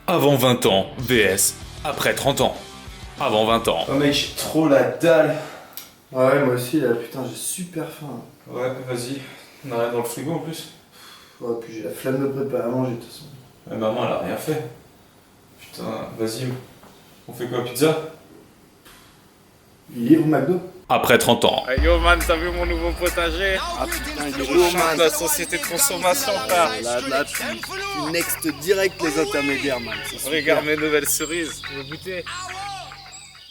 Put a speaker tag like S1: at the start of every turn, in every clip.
S1: Avant 20 ans, VS, après 30 ans. Avant 20 ans.
S2: Oh mec, j'ai trop la dalle. Ouais, moi aussi là, putain, j'ai super faim.
S3: Ouais, vas-y. On a rien dans le frigo en plus.
S2: Ouais, puis j'ai la flemme de préparer à manger de toute façon.
S3: Ouais, maman, elle a rien fait. Putain, vas-y. On fait quoi, pizza?
S2: Il est au McDo.
S1: Après 30 ans.
S4: Hey, yo man, t'as vu mon nouveau potager?
S5: Ah putain, il est lourd, man.
S4: La société de consommation, frère.
S5: Là, tu next direct les intermédiaires, man.
S4: Regarde mes nouvelles cerises. Tu veux goûter?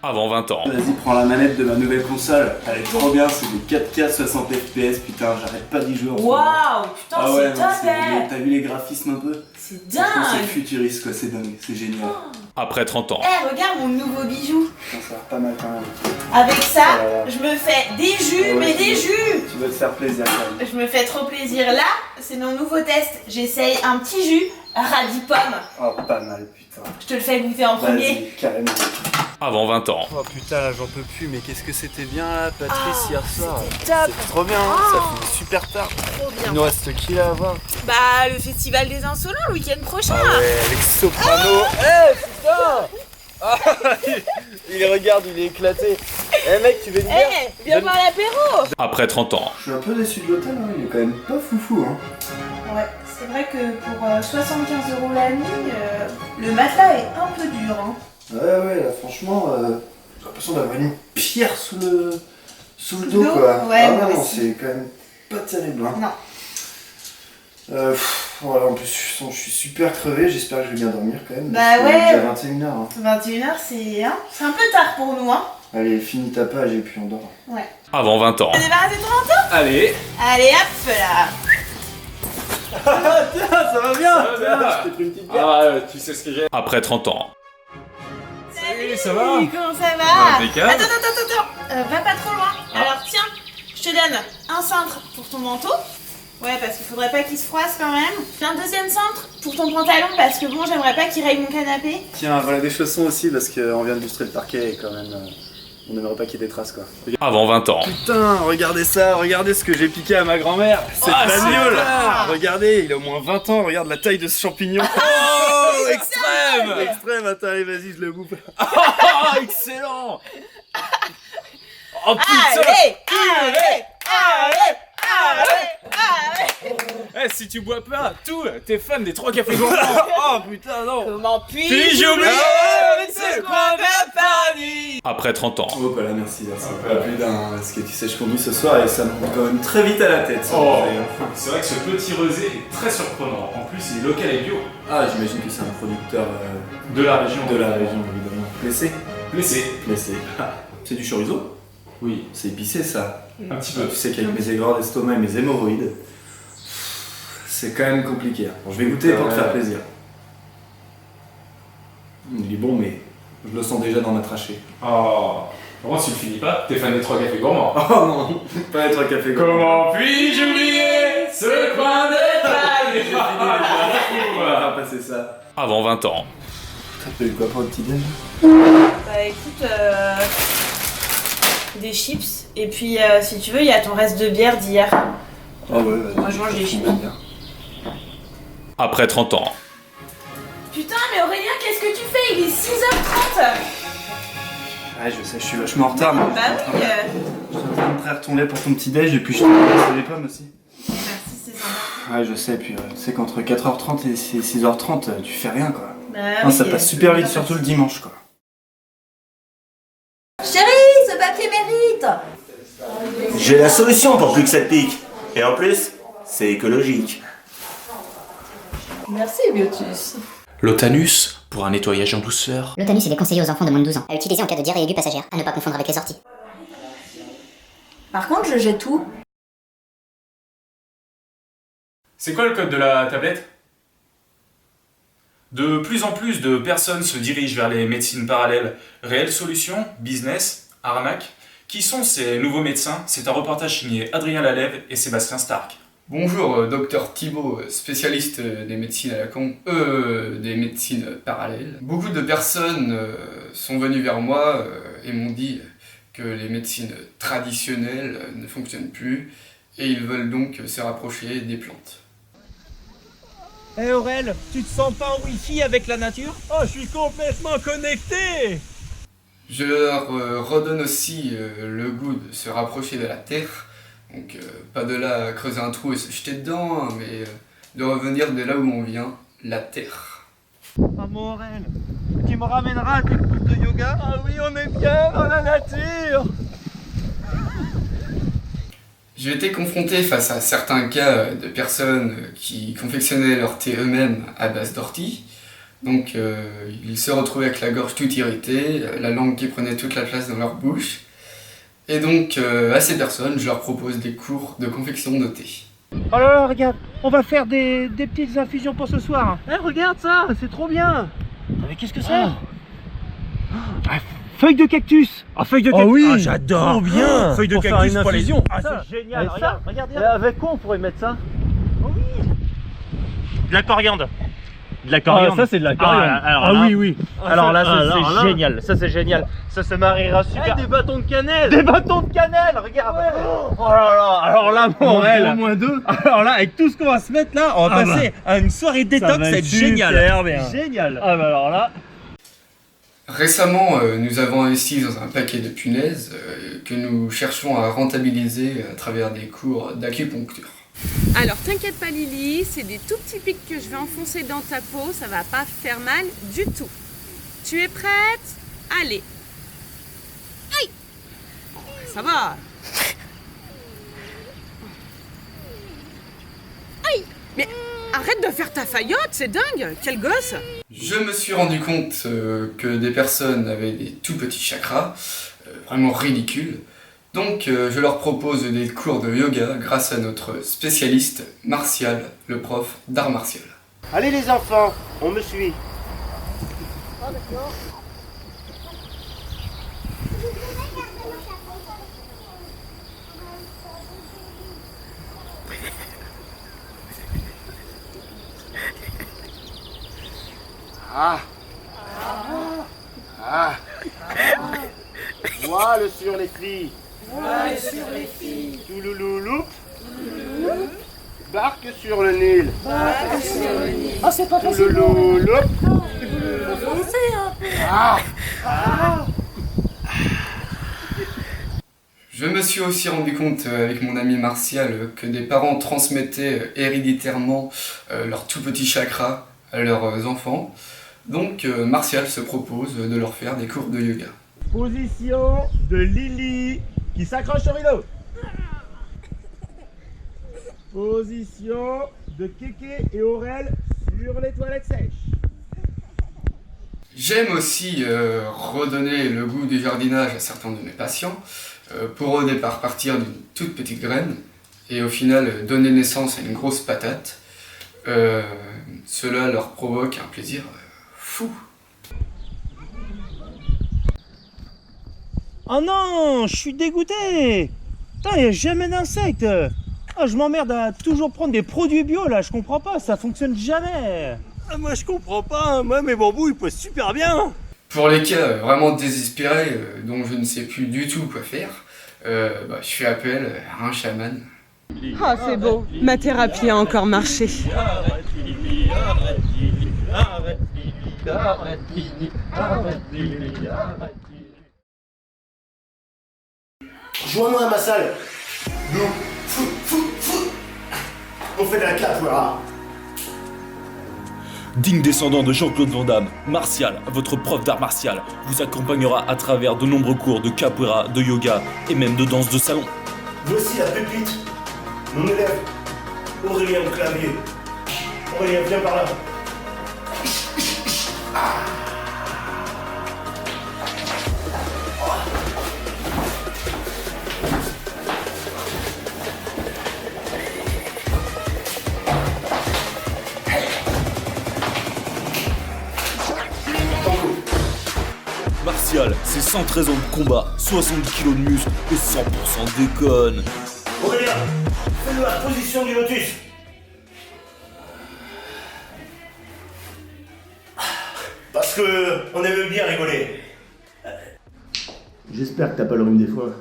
S1: Avant 20 ans.
S2: Vas-y, prends la manette de ma nouvelle console. Elle est trop bien, c'est des 4K 60 FPS, putain, j'arrête pas d'y jouer en ce moment.
S6: Waouh, putain,
S2: Ah ouais,
S6: c'est
S2: non,
S6: top, hein.
S2: t'as vu les graphismes un peu?
S6: C'est
S2: Franchement, c'est
S6: dingue.
S2: futuriste quoi, c'est dingue, c'est génial.
S1: Après 30 ans.
S6: Eh, regarde mon nouveau bijou.
S2: Putain, ça a l'air pas mal quand même.
S6: Avec ça,
S2: Oh là là.
S6: je me fais des jus,
S2: Ah ouais,
S6: mais
S2: tu
S6: des
S2: veux-
S6: jus.
S2: Tu vas te faire plaisir quand même.
S6: Je me fais trop plaisir. Là, c'est mon nouveau test. J'essaye un petit jus radis pomme.
S2: Oh, pas mal, putain.
S6: Je te le fais goûter en premier.
S2: Vas-y, carrément.
S1: Avant 20 ans.
S5: Oh putain, là j'en peux plus, mais qu'est-ce que c'était bien là, Patrice,
S6: Ah,
S5: hier soir.
S6: c'était top.
S5: C'était trop bien, hein. Ça fait super tard.
S6: Trop bien.
S5: Il nous reste qui là à voir?
S6: Bah, le festival des Insolents le week-end prochain.
S5: Ah ouais, avec Soprano. Eh putain. Ah, il regarde, il est éclaté. Eh mec, tu veux une bière?
S6: Eh, viens boire l'apéro.
S1: Après 30 ans.
S2: Je suis un peu déçu de l'hôtel, hein. Il est quand même pas foufou, hein.
S6: Ouais, c'est vrai que pour 75 € la nuit, le matelas est un peu dur. Hein.
S2: Ouais, là, franchement, j'ai l'impression d'avoir une pierre sous le dos,
S6: dos,
S2: quoi.
S6: ouais,
S2: ah
S6: moi
S2: non,
S6: aussi.
S2: c'est quand même pas terrible, hein.
S6: Non.
S2: Voilà, en plus, je suis super crevé, j'espère que je vais bien dormir quand même.
S6: Bah
S2: parce que
S6: ouais.
S2: Il est déjà 21h, hein.
S6: 21h, c'est un peu tard pour nous, hein.
S2: Allez, finis ta page et puis on dort.
S6: Ouais.
S1: Avant 20 ans.
S6: T'es débarrassé de ton manteau?
S3: Allez.
S6: Allez, hop là.
S2: Ça va bien.
S3: Je
S2: t'ai pris une petite bière.
S3: Ah, tu sais ce que j'ai.
S1: Après 30 ans.
S6: Salut,
S3: ça va?
S6: Comment ça va?
S3: Impeccable.
S6: Attends. Va pas trop loin. Alors tiens, je te donne un cintre pour ton manteau. Ouais, parce qu'il faudrait pas qu'il se froisse quand même. Puis un deuxième cintre pour ton pantalon parce que bon, j'aimerais pas qu'il raye mon canapé.
S2: Tiens, voilà des chaussons aussi parce qu'on vient d'illustrer le parquet et quand même, on n'aimerait pas qu'il y ait des traces, quoi.
S1: Avant 20 ans.
S2: Putain, regardez ça, regardez ce que j'ai piqué à ma grand-mère. C'est bagnole. Regardez, il a au moins 20 ans, regarde la taille de ce champignon.
S3: Oh, extrême.
S2: Extrême, attends, allez, vas-y, je le bouffe.
S3: Oh, excellent. Oh putain.
S6: Allez.
S3: Eh, si tu bois pas tout, t'es fan des 3 cafés gourmands. Oh putain, non.
S6: Comment puis-je
S3: Puis-je oublier
S6: ce qu'on n'a pas dit?
S1: Après 30 ans.
S2: Oh, voilà, merci, pas plus d'un. Parce que tu sais, je conduis ce soir et ça me monte quand même très vite à la tête. Ça,
S3: Oh.
S2: d'ailleurs.
S3: C'est vrai que ce petit rosé est très surprenant. En plus, il est local et bio.
S2: Ah, j'imagine que c'est un producteur
S3: De la région.
S2: de la région, évidemment. Blessé.
S3: Blessé.
S2: C'est du chorizo.
S3: Oui,
S2: C'est épicé, ça.
S3: un petit peu.
S2: Tu sais qu'avec mes aigreurs d'estomac et mes hémorroïdes, c'est quand même compliqué. Bon, je vais goûter pour te faire plaisir. Il est bon, mais je le sens déjà dans ma trachée.
S3: Oh. Comment tu le finis pas? T'es fan des 3 cafés gourmands.
S2: Oh non, pas être un café.
S3: Comment puis-je oublier ce coin de Paris?
S2: On va faire passer ça.
S1: Avant 20 ans.
S2: T'as pris quoi pour le petit déj?
S6: Bah écoute, des chips. Et puis si tu veux, il y a ton reste de bière d'hier.
S2: Ah ouais, vas-y.
S6: Moi, je mange des chips.
S1: Après 30 ans.
S6: Putain, mais Aurélien, qu'est-ce que tu fais? Il est 6h30.
S2: Ouais, je sais, je suis vachement en retard, mais
S6: Bah oui.
S2: je suis en train de traire ton lait pour ton petit déj et puis je te laisse les pommes aussi.
S6: Merci, c'est sympa.
S2: Ouais, je sais, puis tu sais qu'entre 4h30 et 6h30, tu fais rien quoi.
S6: Bah,
S2: Non,
S6: oui,
S2: ça passe super vite, surtout le dimanche quoi.
S7: Chérie, ce papier mérite.
S8: J'ai la solution pour plus que ça te pique. Et en plus, c'est écologique.
S7: Merci, Biotus.
S1: Lotanus, pour un nettoyage en douceur.
S9: Lotanus, il est conseillé aux enfants de moins de 12 ans, à utiliser en cas de diarrhée aiguë passagère, à ne pas confondre avec les orties.
S7: Par contre, je jette tout.
S3: C'est quoi le code de la tablette? De plus en plus de personnes se dirigent vers les médecines parallèles. Réelle solution, business, arnaque. Qui sont ces nouveaux médecins? C'est un reportage signé Adrien Lalève et Sébastien Stark.
S10: Bonjour, docteur Thibault, spécialiste des médecines à la con, des médecines parallèles. Beaucoup de personnes sont venues vers moi et m'ont dit que les médecines traditionnelles ne fonctionnent plus et ils veulent donc se rapprocher des plantes.
S5: Eh Aurel, tu te sens pas en wifi avec la nature? Oh, je suis complètement connecté!
S10: Je leur redonne aussi le goût de se rapprocher de la terre. Donc pas de là à creuser un trou et se jeter dedans, hein, mais de revenir de là où on vient, la terre.
S5: Ah mon Aurel, tu me ramèneras à tes cours de yoga? Ah oui, on est bien dans la nature!
S10: J'ai été confronté face à certains cas de personnes qui confectionnaient leur thé eux-mêmes à base d'ortie. Donc ils se retrouvaient avec la gorge toute irritée, la langue qui prenait toute la place dans leur bouche. Et donc à ces personnes, je leur propose des cours de confection de thé.
S5: Oh là là, regarde, on va faire des petites infusions pour ce soir. Eh, regarde ça, c'est trop bien. Mais qu'est-ce que c'est? Feuille de cactus. Ah, feuille de cactus. Oh oui, j'adore. Trop bien. Feuille de cactus pour les infusion. Ah, c'est génial. Regarde. Avec quoi on pourrait mettre ça? Oh oui. De la coriandre. De la coriandre. Ça c'est de la coriandre. Oui. Alors là, c'est génial. Ça c'est génial. Ça se mariera super. Des bâtons de cannelle. Des bâtons de cannelle, regarde. Ouais. Oh là là. Alors là, mon Aurel. Au moins deux. Alors là, avec tout ce qu'on va se mettre là, on va passer à une soirée détox. Ça va être génial. Bien. Génial. Ah bah alors là.
S10: Récemment, nous avons investi dans un paquet de punaises que nous cherchons à rentabiliser à travers des cours d'acupuncture.
S11: Alors t'inquiète pas Lily, c'est des tout petits pics que je vais enfoncer dans ta peau, ça va pas faire mal du tout. Tu es prête? Allez. Aïe! Ça va. Aïe! Mais arrête de faire ta faillotte, c'est dingue! Quel gosse!
S10: Je me suis rendu compte que des personnes avaient des tout petits chakras, vraiment ridicules. Donc je leur propose des cours de yoga grâce à notre spécialiste Martial, le prof d'art martial.
S5: Allez les enfants, on me suit.
S7: Oh d'accord.
S5: Voile sur les filles.
S7: Voile sur les filles.
S5: Touloulouloup. Barque sur le Nil.
S7: Barque sur le Nil. Oh, c'est pas facile.
S5: Touloulouloup.
S7: Foncez un peu.
S10: Je me suis aussi rendu compte avec mon ami Martial que des parents transmettaient héréditairement leurs tout petits chakras à leurs enfants. Donc Martial se propose de leur faire des cours de yoga.
S5: Position de Lily qui s'accroche au rideau. Position de Kéké et Aurel sur les toilettes sèches.
S10: J'aime aussi redonner le goût du jardinage à certains de mes patients, pour au départ partir d'une toute petite graine et au final donner naissance à une grosse patate. Cela leur provoque un plaisir fou.
S5: Oh non, je suis dégoûté. Putain, y a jamais d'insectes. Ah, je m'emmerde à toujours prendre des produits bio là, je comprends pas, ça fonctionne jamais. Ah, moi je comprends pas, moi mes bambous ils poussent super bien.
S10: Pour les cas vraiment désespérés dont je ne sais plus du tout quoi faire, je fais appel à un chaman.
S11: Ah c'est beau, ma thérapie a encore marché.
S8: Joins-moi à ma salle. Nous, on fait de la capoeira.
S1: Digne descendant de Jean-Claude Van Damme, Martial, votre prof d'art martial, vous accompagnera à travers de nombreux cours de capoeira, de yoga et même de danse de salon.
S8: Voici la pépite, mon élève, Aurélien Clavier. Aurélien, viens par là.
S1: Martial, c'est 113 ans de combat, 70 kg de muscle et 100% déconne.
S8: Aurélien, fais-le la position du lotus. Parce que on aime bien rigoler. J'espère que t'as pas le rhume des foins.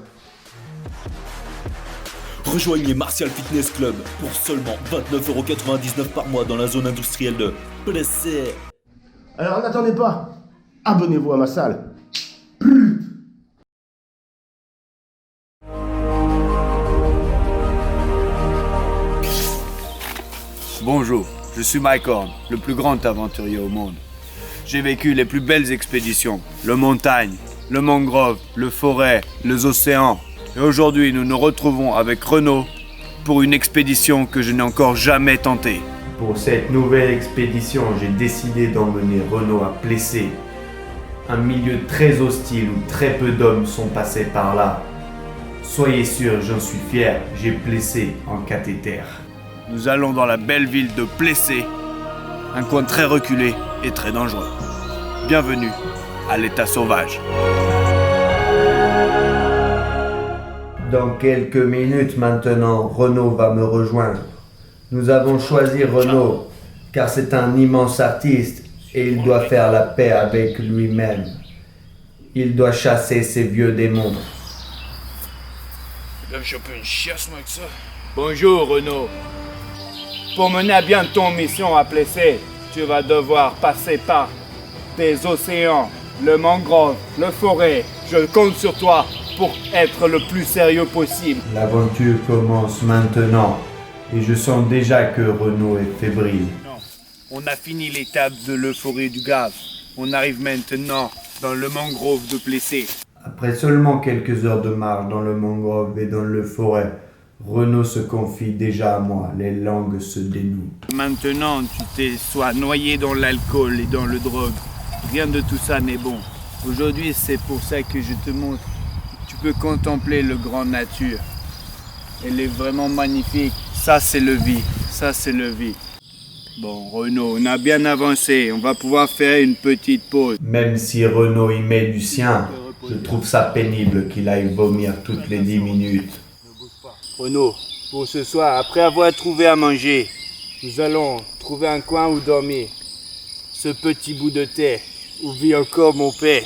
S1: Rejoignez Martial Fitness Club pour seulement 29,99€ par mois dans la zone industrielle de Plessé.
S8: Alors n'attendez pas, abonnez-vous à ma salle.
S2: Bonjour, je suis Mike Horn, le plus grand aventurier au monde. J'ai vécu les plus belles expéditions, le montagne, le mangrove, le forêt, les océans. Et aujourd'hui, nous nous retrouvons avec Renaud pour une expédition que je n'ai encore jamais tentée.
S12: Pour cette nouvelle expédition, j'ai décidé d'emmener Renaud à Plessé, un milieu très hostile où très peu d'hommes sont passés par là. Soyez sûr, j'en suis fier, j'ai Plessé en cathéter.
S2: Nous allons dans la belle ville de Plessé, un coin très reculé et très dangereux. Bienvenue à l'état sauvage.
S12: Dans quelques minutes maintenant, Renaud va me rejoindre. Nous avons choisi Renaud car c'est un immense artiste et il doit faire la paix avec lui-même. Il doit chasser ses vieux démons.
S10: Là, j'ai un peu une chiasse, moi, avec ça.
S2: Bonjour Renaud. Pour mener à bien ton mission à Plessé, tu vas devoir passer par des océans, le mangrove, le forêt. Je compte sur toi pour être le plus sérieux possible.
S12: L'aventure commence maintenant et je sens déjà que Renaud est fébrile.
S2: On a fini l'étape de l'euphorie du Gave. On arrive maintenant dans le mangrove de Plessé.
S12: Après seulement quelques heures de marche dans le mangrove et dans le forêt, Renaud se confie déjà à moi, les langues se dénouent.
S2: Maintenant, tu t'es soit noyé dans l'alcool et dans le drogue. Rien de tout ça n'est bon. Aujourd'hui, c'est pour ça que je te montre. Tu peux contempler le grand nature. Elle est vraiment magnifique. Ça, c'est le vie. Ça, c'est le vie. Bon, Renaud, on a bien avancé. On va pouvoir faire une petite pause.
S12: Même si Renaud y met du sien, je trouve ça pénible qu'il aille vomir toutes les 10 minutes.
S2: Renaud, pour ce soir, après avoir trouvé à manger, nous allons trouver un coin où dormir. Ce petit bout de terre où vit encore mon père.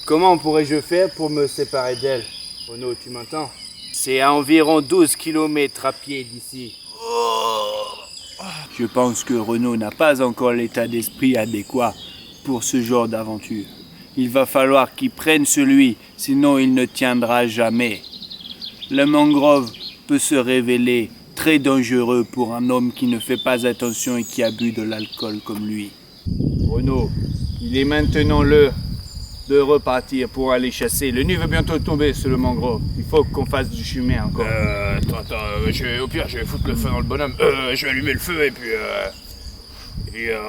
S2: Comment pourrais-je faire pour me séparer d'elle? Renaud, tu m'entends? C'est à environ 12 km à pied d'ici. Je pense que Renaud n'a pas encore l'état d'esprit adéquat pour ce genre d'aventure. Il va falloir qu'il prenne celui, sinon il ne tiendra jamais. Le mangrove peut se révéler très dangereux pour un homme qui ne fait pas attention et qui a bu de l'alcool comme lui. Renaud, il est maintenant l'heure de repartir pour aller chasser. Le nuit va bientôt tomber sur le mangrove. Il faut qu'on fasse du chemin encore.
S10: Au pire, je vais foutre le feu dans le bonhomme. Je vais allumer le feu et puis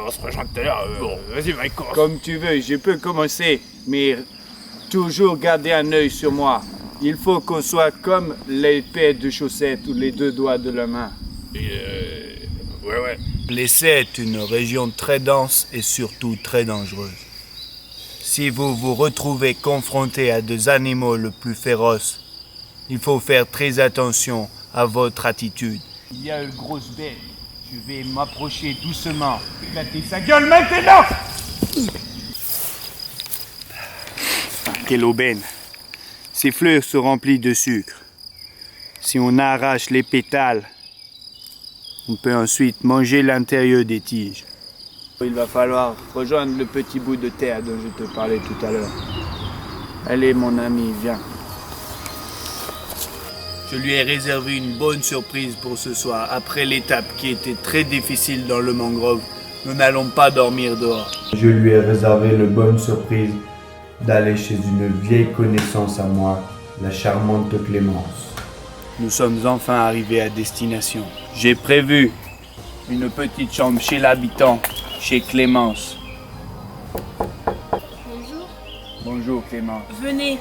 S10: on se rejoint tout à l'heure. Bon, vas-y, Mike, commence.
S2: Comme tu veux, je peux commencer, mais toujours garder un œil sur moi. Il faut qu'on soit comme les paires de chaussettes ou les deux doigts de la main.
S10: Ouais.
S2: Plessé est une région très dense et surtout très dangereuse. Si vous vous retrouvez confronté à des animaux les plus féroces, il faut faire très attention à votre attitude. Il y a une grosse bête. Je vais m'approcher doucement. Éclater sa gueule maintenant! Quelle aubaine! Ces fleurs se remplissent de sucre. Si on arrache les pétales, on peut ensuite manger l'intérieur des tiges. Il va falloir rejoindre le petit bout de terre dont je te parlais tout à l'heure. Allez mon ami, viens. Je lui ai réservé une bonne surprise pour ce soir. Après l'étape qui était très difficile dans le mangrove, nous n'allons pas dormir dehors.
S12: Je lui ai réservé la bonne surprise d'aller chez une vieille connaissance à moi, la charmante Clémence.
S2: Nous sommes enfin arrivés à destination. J'ai prévu une petite chambre chez l'habitant, chez Clémence.
S6: Bonjour.
S2: Bonjour Clémence.
S6: Venez,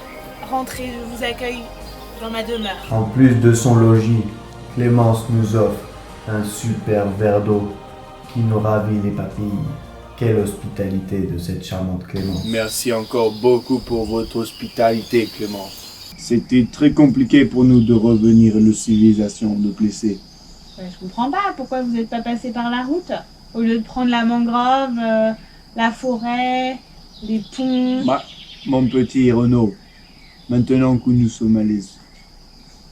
S6: rentrez, je vous accueille dans ma demeure.
S12: En plus de son logis, Clémence nous offre un super verre d'eau qui nous ravit les papilles. Quelle hospitalité de cette charmante Clémence.
S2: Merci encore beaucoup pour votre hospitalité, Clémence.
S12: C'était très compliqué pour nous de revenir à la civilisation de Plessé.
S6: Je comprends pas, pourquoi vous n'êtes pas passé par la route? Au lieu de prendre la mangrove, la forêt, les ponts...
S12: Mon petit Renaud, maintenant que nous sommes à l'aise,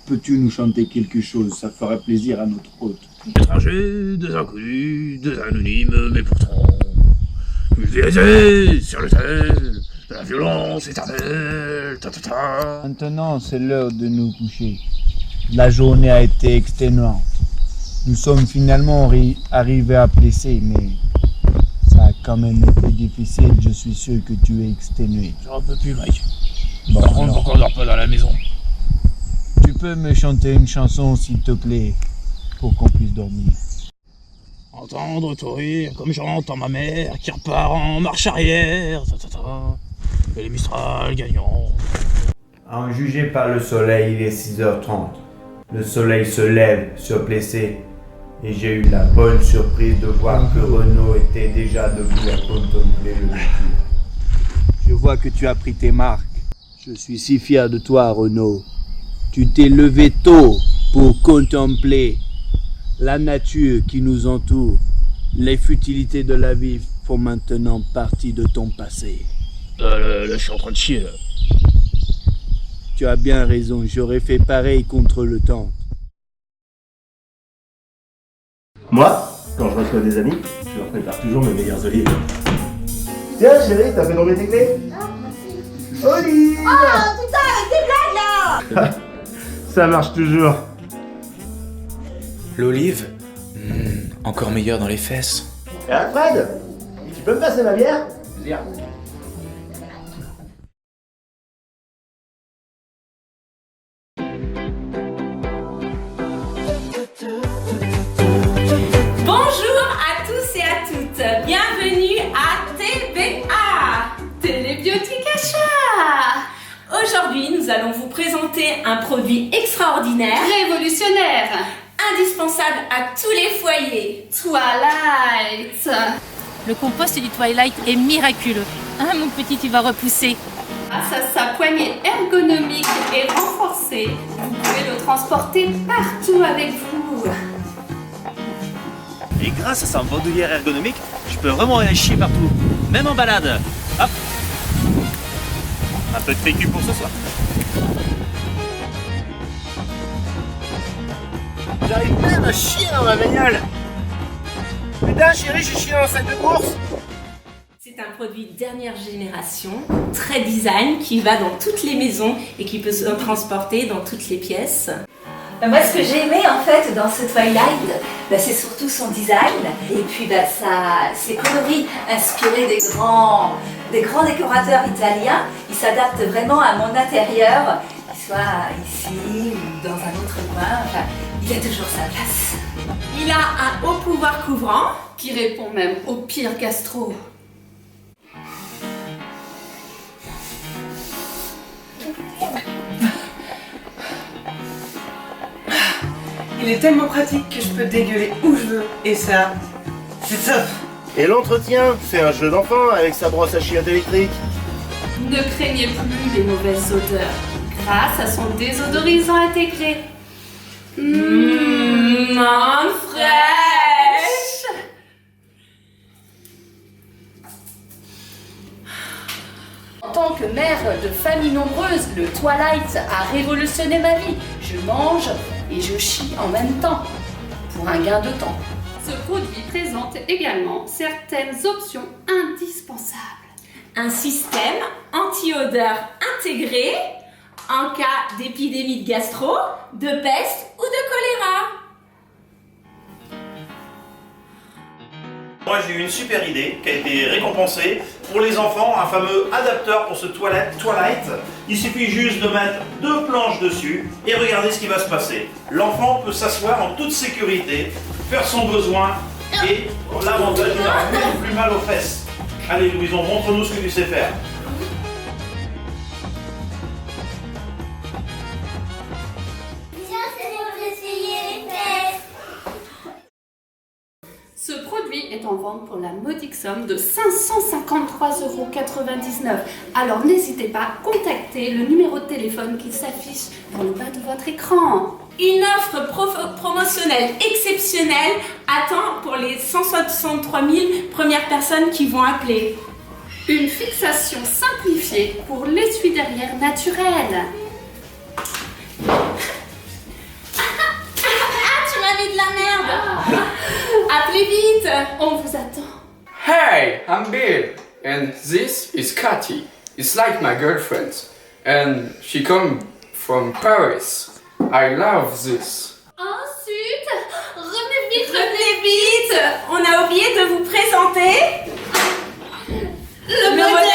S2: peux-tu nous chanter quelque chose? Ça ferait plaisir à notre hôte.
S13: Des étrangers, des inconnus, des anonymes, mais pourtant pulvérisés sur le tel de la violence éternelle.
S2: Maintenant, c'est l'heure de nous coucher. La journée a été exténuante. Nous sommes finalement arrivés à Plessé, mais ça a quand même été difficile. Je suis sûr que tu es exténué.
S13: J'en peux plus, Mike.
S2: Bon,
S13: Par contre, pourquoi on dort pas dans la maison?
S2: Tu peux me chanter une chanson, s'il te plaît, pour qu'on puisse dormir.
S13: Entendre ton rire comme j'entends ma mère qui repart en marche arrière. Et les Mistral gagnants.
S12: À en juger par le soleil, il est 6h30. Le soleil se lève sur Plessé et j'ai eu la bonne surprise de voir que Renaud était déjà debout à contempler le nature.
S2: Je vois que tu as pris tes marques. Je suis si fier de toi, Renaud. Tu t'es levé tôt pour contempler la nature qui nous entoure. Les futilités de la vie font maintenant partie de ton passé.
S13: Là, je suis en train de chier, là.
S2: Tu as bien raison, j'aurais fait pareil contre le temps.
S8: Moi, quand je reçois des amis, je leur prépare toujours mes meilleures olives. Tiens chérie, t'as fait tomber tes clés? Olive!
S7: Oh putain, avec tes blagues là!
S8: Ça marche toujours.
S3: L'olive, encore meilleure dans les fesses.
S8: Et Alfred, tu peux me passer ma bière? Viens.
S11: Bonjour à tous et à toutes, bienvenue à TBA, Télébiotique Achat. Aujourd'hui, nous allons vous présenter un produit extraordinaire,
S14: révolutionnaire,
S11: indispensable à tous les foyers.
S14: Twilight.
S15: Le compost du Twilight est miraculeux. Ah mon petit, tu vas repousser.
S14: Grâce à sa poignée ergonomique et renforcée, vous pouvez le transporter partout avec vous.
S5: Et grâce à sa bandoulière ergonomique, je peux vraiment aller chier partout, même en balade. Hop. Un peu de PQ pour ce soir. J'arrive même à chier dans ma bagnole. Putain chérie, j'ai chié dans le sac de course.
S11: C'est un produit dernière génération, très design, qui va dans toutes les maisons et qui peut se transporter dans toutes les pièces.
S16: Moi, ce que j'ai aimé en fait dans ce Twilight, c'est surtout son design et puis ses coloris inspirés des grands décorateurs italiens. Il s'adapte vraiment à mon intérieur, qu'il soit ici ou dans un autre coin. Enfin, il a toujours sa place.
S11: Il a un haut pouvoir couvrant
S14: qui répond même au pire gastro.
S17: Il est tellement pratique que je peux dégueuler où je veux. Et ça, c'est top.
S8: Et l'entretien, c'est un jeu d'enfant avec sa brosse à chiottes électrique.
S14: Ne craignez plus les mauvaises odeurs grâce à son désodorisant intégré.
S11: Fraîche.
S14: En tant que mère de famille nombreuse, le Twilight a révolutionné ma vie. Je mange et je chie en même temps, pour un gain de temps. Ce produit présente également certaines options indispensables.
S11: Un système anti-odeur intégré en cas d'épidémie de gastro, de peste ou de choléra.
S8: Moi j'ai eu une super idée qui a été récompensée. Pour les enfants, un fameux adapteur pour ce Twilight. Il suffit juste de mettre 2 planches dessus et regardez ce qui va se passer. L'enfant peut s'asseoir en toute sécurité, faire son besoin et l'avantage, il n'aura même plus mal aux fesses. Allez Louison, montre-nous ce que tu sais faire.
S14: Ce produit est en vente pour la modique somme de 553,99 €. Alors n'hésitez pas à contacter le numéro de téléphone qui s'affiche dans le bas de votre écran.
S11: Une offre promotionnelle exceptionnelle attend pour les 163 000 premières personnes qui vont appeler.
S14: Une fixation simplifiée pour l'essuie-derrière naturel. Revenez vite, on vous attend.
S10: Hey, I'm Bill, and this is Cathy. It's like my girlfriend, and she come from Paris. I love this.
S14: Ensuite, revenez vite. On a oublié de vous présenter le modèle